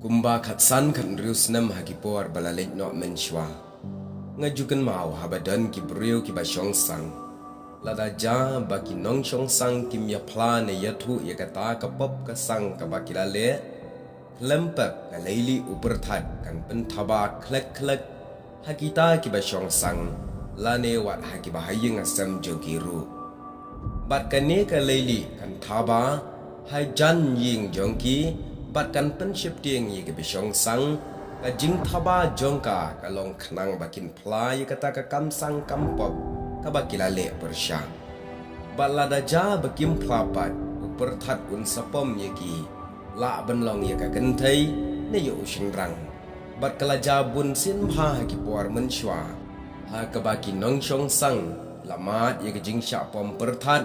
Kumba khatsan khan riusnam hakipor balalik no menshwa ngajukan mau habadan ki brio ki basyong sang lada ja baki nong shong sang kim ya pla ne yathu ya kata kapop ka sang ka bakilale lempak ka leili uperthat kan penthaba khlek khlek hakita ki basyong sang lane wat haki bahayeng asam jogiru bat kane ka leili kan thaba hai jan ying jongki bat kan penship tieng ye ke bisyong sang ka jing thaba jongka ka long khnang bakin pla ye kata ka kam sang kampop ka bakilale persya balada ja bakim plapat uperthat un sapom ye ki la ban long ye ka kenthai ne yo shingrang bat kala ja bun sin pha ki por menshwa ha ka baki nong shong sang lamat ye ka jing sha pom perthat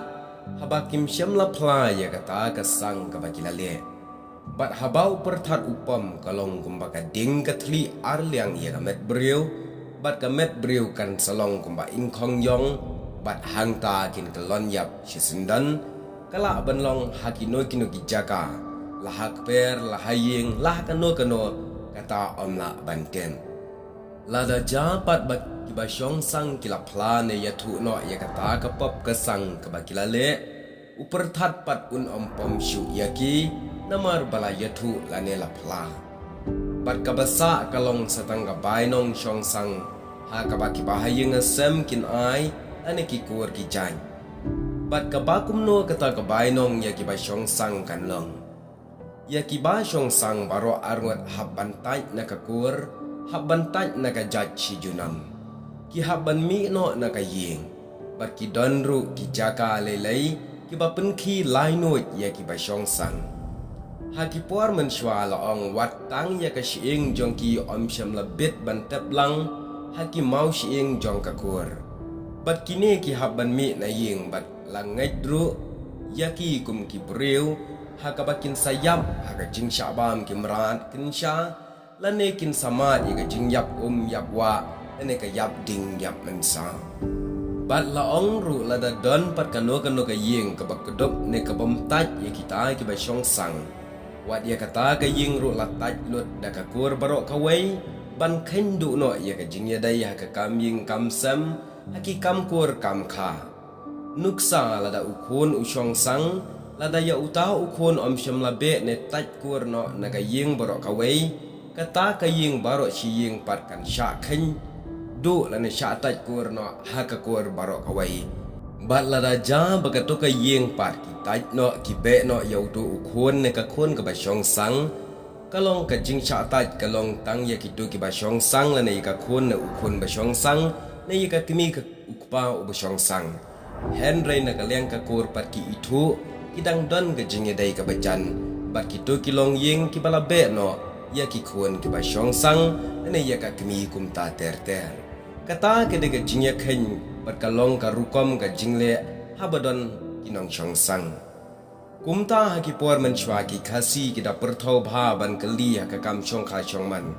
habakim syam la pla ye kata ka sang ka bakilale bat habau perthat upam kalong kumbaka ding kathli arliang ye kamet brio bat kamet brio kan salong kumba ingkhong yong bat hangta kin kalon yap sisendan kala banlong hakino kino kijaka lahak per lahaying lah kano kata omla banten lada japat bat kibasyong sang kilapla ne yathu no ye kata kapop kesang kabakilale uperthat pat un ompom syu yaki namar bala yathu lane lapla bat kabasa kalong satang gabai nong shong sang ha kabaki bahayeng asem kin ai ane ki kur ki jan bat kabakum no kata gabai nong ya ki ba shong sang kan long ya ki ba shong sang baro arngot haban tai na ka kur haban tai na ka jat chi junam ki haban mi no na ka ying bat ki donru ki jaka lelei ki ba pen ki lai no ya ki ba shong sang hakipor menshwa laong wat tang ya ka shiing jongki om syam labit ban tep lang haki mau shiing jong ka kur bat kini ki haban mi na ying bat langai dru yaki kum ki breu hakabakin sayap haka jing syabam ki merat kin sha lane kin samat ya ka jing yap yap wa lane ka yap ding yap mensa bat laong ru lada don pat kano ka ying ka bakedop ne ka bom taj ya kita ki ba syong sang wat ya kata ka ying ru lataj lut da ka kur barok ka wei ban khendu no ya ka jing ya dai ha ka kam ying kam sam haki kam kur kam kha nuksa lada ukhun ushong sang lada ya uta ukhun om syam labe ne taj kur no na ka ying barok ka wei kata ka ying barok shi ying pat kan sha khen du la ne sha taj kur no ha ka kur barok ka wei bat lada ja bagato ka ying pat ki taj no ki be no yau tu ukhun ne ka khun ka ba shong sang kalong ka jing cha taj kalong tang ya ki tu ki ba shong sang la ne ka khun ne ukhun ba shong sang ne ka kimi ka ukpa u ba shong sang henry na ka leng ka kur pat ki itu kidang don ka jing ya dai ka ba jan bat ki tu ki long ying ki bala be no ya ki khun ki ba shong sang ne ya ka kimi kum ta ter kata ke de ka jing ya khen bat kalong ka rukom ka jingle habadon kinong shong sang kumta hakipor menchwa ki khasi ki da perthau bha ban kali ka kam shong kha shong man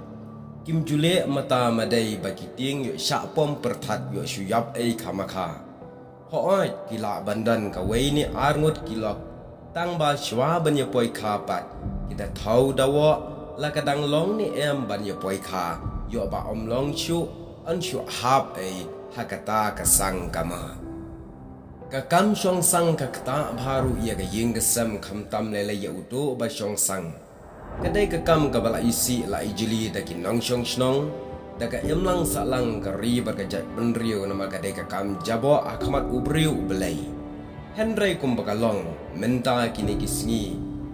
kim jule mata madai baki ting yo sha pom perthat yo shuyap ei khamakha ho oi ki la bandan ka wei ni arngut ki lok tang ba shwa ban ye poi kha pat ki da thau dawo la ka dang long ni em ban ye poi kha yo ba om long chu an shu hap ei hakata ka sang kama ka kam shong sang ka kta bharu ya ga ying ga sam kham tam le ya uto ba shong sang kadai ka kam ka bala isi la ijili da ki nong shong shnong da ka emlang sa lang ka ri ba ka jat ben riu na ma kadai ka kam jabo akhamat ubriu belai henry kum ba ka long menta kini kisngi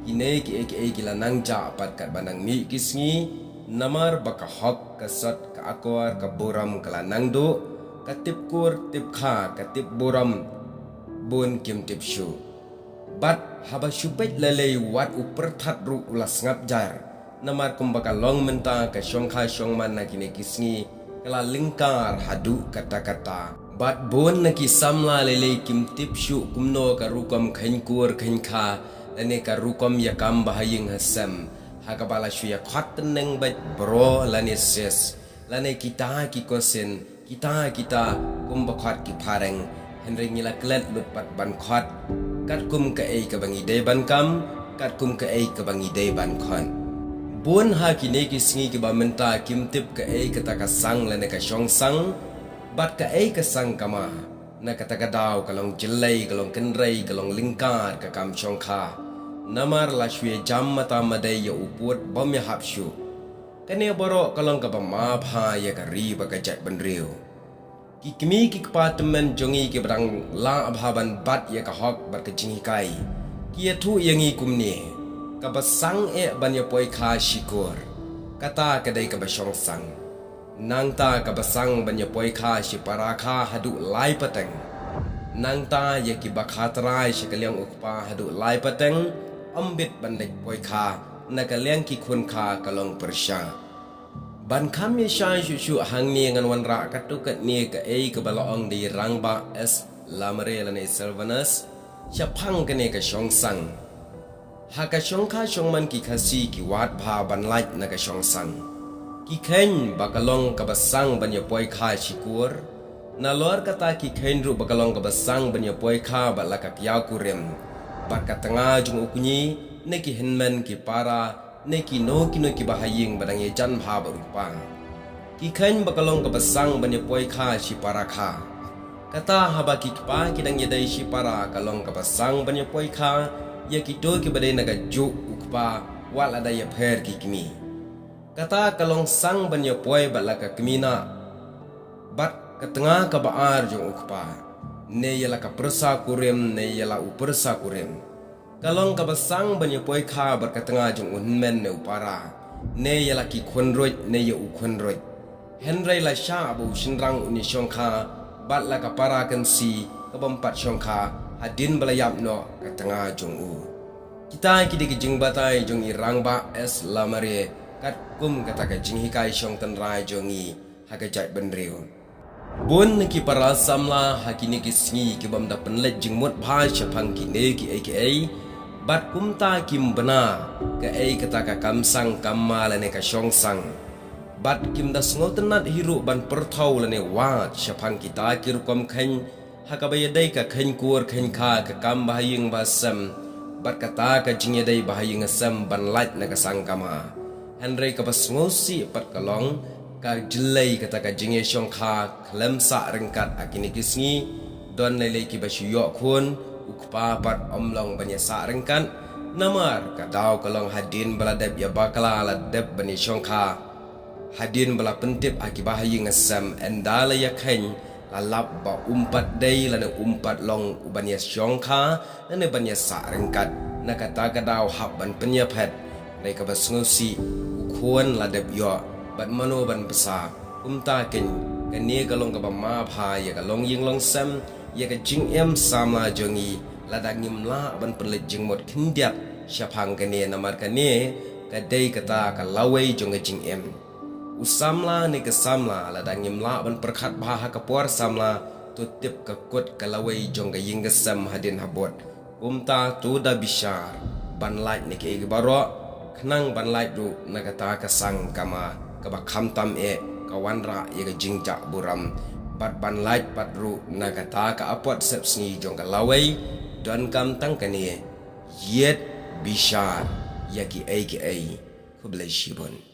kine ki ek la nang ja pat kat banang mi kisngi namar ba ka hok ka sat ka akor ka buram kala nang do katip kur tip kha katip buram bun kim tip shu bat haba shupet lele wat uperthat ru ulas ngap jar namar kumbaka long menta ka shong kha shong man na kine kisngi kala lingkar hadu kata-kata bat bun na ki samla lele kim tip shu kumno ka rukom khain kur khain kha ane ka rukom yakam bahaying hasam hakabala shu ya khat neng bat bro lane ses lane kita ki kosen kita kumbakhat ki phareng henry ngila klet lut pat ban khat kat kum ka ei ka bangi de ban kam kat kum ka ei ka bangi de ban khon Bun ha kini ki singi ki ba menta kim tip ka ei kata ka sang la ne ka shong sang bat ka ei ka sang kama na kata ka daw kalong jilai kalong kenrei kalong lingkar ka kam shong kha namar la shwe jam mata madai ya uput bom ya hapshu kane boro kalong ka ba ma pha ya ka ri ba ka jat ban riu ki kimi ki pa temen jongi ki brang la abhaban bat ya ka hok bat ka jingi kai ki ya thu yangi kumni kabasang banya poi kha shikur kata kadai kabasong sang nang ta kabasang banya poi kha shi parakha hadu lai pateng nang ta ye ki bakhatrai shi kaliang ukpa hadu lai pateng ambit bandai poi kha na kaliang ki khun kha kalong persha ban kham ye sha shu shu hang ni ngan wan ra katukat ni ka ei ka balaong di rangba es lamare lane servanas chapang kane ka shong sang haka shong kha shong man ki khasi ki wat bha ban lait na ka shong sang ki khen bakalong ka basang banya poi kha shikur na lor kata ki khen ru bakalong ka basang banya poi kha ba la ka kya kurem ba ka tanga jung ukunyi ne ki henman ki para ne ki no ki bahaying badang ye jan bha ba rupa ki khen bakalong ka basang banya poi kha shi para kha kata haba ki pa ki dang ye dai shi para kalong ka basang banya poi kha ya kito ki badai naga juk ukpa wala da ya pher ki kimi kata kalong sang banya poi balaka kimina bat katanga ka baar jo ukpa ne yala ka persa kurem ne yala upersa kurem kalong ka basang banya poi kha bar katanga jong unmen ne upara ne yala ki khonroj ne ya ukhonroj henrai la sha abu shinrang uni shongkha bat la ka para kan si ka bampat shongkha hadin balayap no katanga jong u kita kidi ki jing batai jong irang ba es lamare kat kum kata ka jing hikai shong tan rai jong i haga jat benriu bun ki para samla hakini ki singi ki bam da penlet jing mot bha chapang ki ne ki aka bat kum ta kim bana ka ai kata ka kam sang kamala ne ka shong sang bat kim da sngotenat hiru ban perthau la ne wa chapang kita ki rukom khen hakabaya dai ka khen kur khen kha ka kam bahaying basam bat kata ka jingya dai bahaying asam ban lat na ka sangkama henry ka basngosi pat kalong ka jilai kata ka jingya shong kha khlem sa rengkat akini kisngi don lele ki basyo khun ukpa pat omlong banya sa rengkat namar ka daw kalong hadin baladab ya bakala la deb bani shong kha hadin bala pentip aki bahaying asam endala ya khen lalap ba umpat day lana umpat long ubanya syongkha lana banya sa rengkat na kata kadaw habban penyaphat nay kabasngusi ukhuan ladab yo bat mano ban pesa umta ken kani kalong kabama pha ya kalong ying long sam ya ka jing em sama jongi ladangim la ban penlet jing mot khindiat syapang kani namar kani kadai kata ka lawai jong jing em usamla ni ke samla la dangim la ban perkhat baha ka por samla tu tip ka kut kalawai jong ga ying sam hadin habot umta tu da bishar ban light ni ke baro khnang ban light ru na kata ka sang kama ka ba kham tam ka wanra ye ga jingja buram bat ban light pat ru na kata ka apot sep sni jong ga lawai don kam tang kani yet bishar yaki ai ku blai shibon